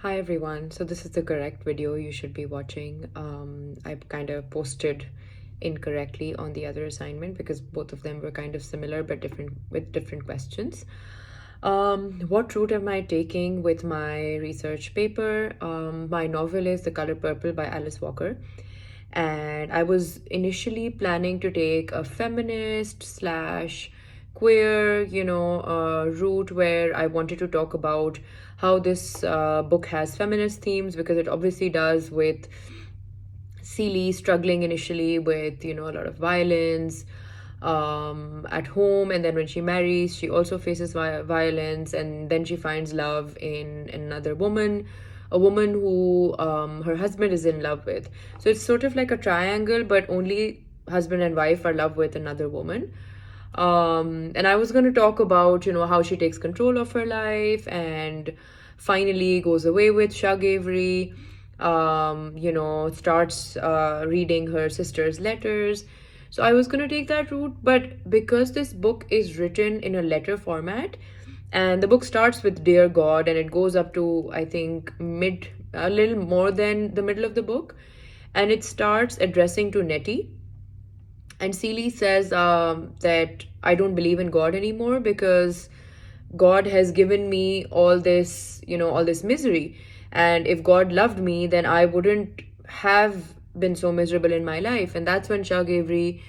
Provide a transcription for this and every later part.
Hi everyone. So this is the correct video you should be watching. I kind of posted incorrectly on the other assignment because both of them were kind of similar but different with different questions. What route am I taking with my research paper? My novel is The Color Purple by Alice Walker. And I was initially planning to take a feminist slash queer, route where I wanted to talk about how this book has feminist themes because it obviously does, with Celie struggling initially with, a lot of violence at home, and then when she marries, she also faces violence, and then she finds love in another woman, a woman who her husband is in love with. So it's sort of like a triangle, but only husband and wife are love with another woman. And I was going to talk about, how she takes control of her life and finally goes away with Shug Avery, starts reading her sister's letters. So I was going to take that route, but because this book is written in a letter format, and the book starts with Dear God and it goes up to, I think, a little more than the middle of the book, and it starts addressing to Nettie. And Celie says that I don't believe in God anymore because God has given me all this misery. And if God loved me, then I wouldn't have been so miserable in my life. And that's when Shug Avery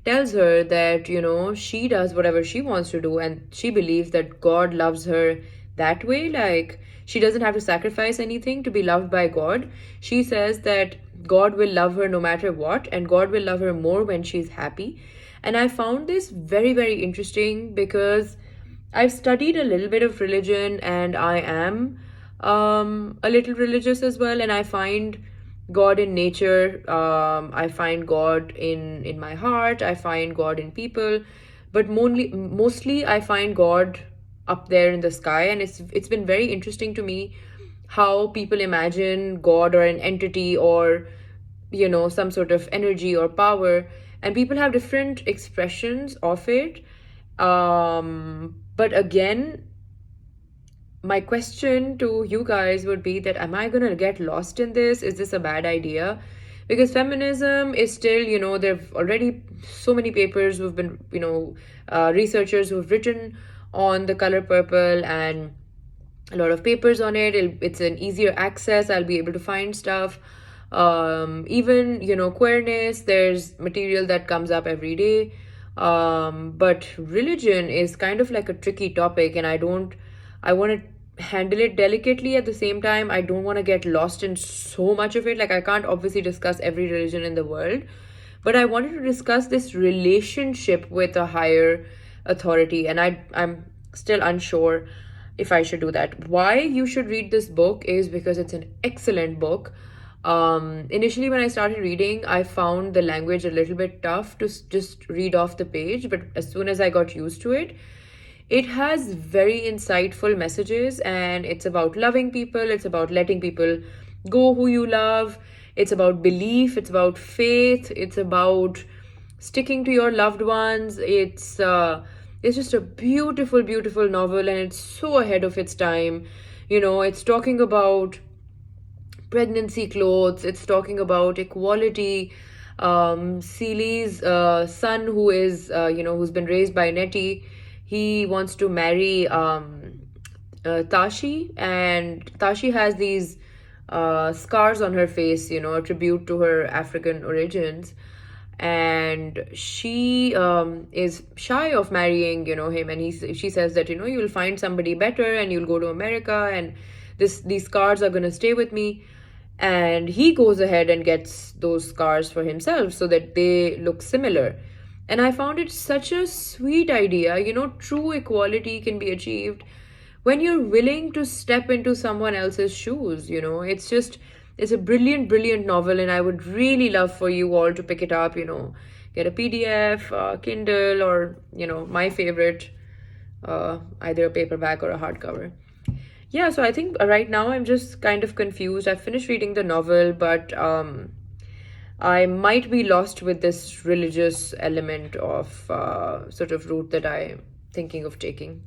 tells her that, she does whatever she wants to do. And she believes that God loves her that way. Like, she doesn't have to sacrifice anything to be loved by God. She says that God will love her no matter what, and God will love her more when she's happy. And I found this very, very interesting because I've studied a little bit of religion and I am a little religious as well. And I find God in nature. I find God in my heart. I find God in people. But mostly I find God up there in the sky. And it's been very interesting to me how people imagine God or an entity or some sort of energy or power, and people have different expressions of it. But again, my question to you guys would be that am I going to get lost in this? Is this a bad idea? Because feminism is still, there have already so many papers who've been, researchers who've written on The Color Purple, and a lot of papers on it. It's an easier access. I'll be able to find stuff. Even, queerness, there's material that comes up every day. But religion is kind of like a tricky topic, and I want to handle it delicately. At the same time, I don't want to get lost in so much of it. Like, I can't obviously discuss every religion in the world, but I wanted to discuss this relationship with a higher authority, and I'm still unsure if I should do that. Why you should read this book is because it's an excellent book. Initially, when I started reading, I found the language a little bit tough to just read off the page, but as soon as I got used to it, it has very insightful messages, and it's about loving people, it's about letting people go who you love, it's about belief, it's about faith, it's about sticking to your loved ones. It's just a beautiful, beautiful novel, and it's so ahead of its time. It's talking about pregnancy clothes, it's talking about equality. Celie's son, who's been raised by Nettie, he wants to marry Tashi, and Tashi has these scars on her face, a tribute to her African origins. And she is shy of marrying, him, and she says that, you'll find somebody better and you'll go to America, and these scars are going to stay with me. And he goes ahead and gets those scars for himself so that they look similar. And I found it such a sweet idea. True equality can be achieved when you're willing to step into someone else's shoes. It's a brilliant, brilliant novel, and I would really love for you all to pick it up, get a PDF, Kindle, or, my favorite, either a paperback or a hardcover. Yeah, so I think right now I'm just kind of confused. I finished reading the novel, but I might be lost with this religious element of sort of route that I'm thinking of taking.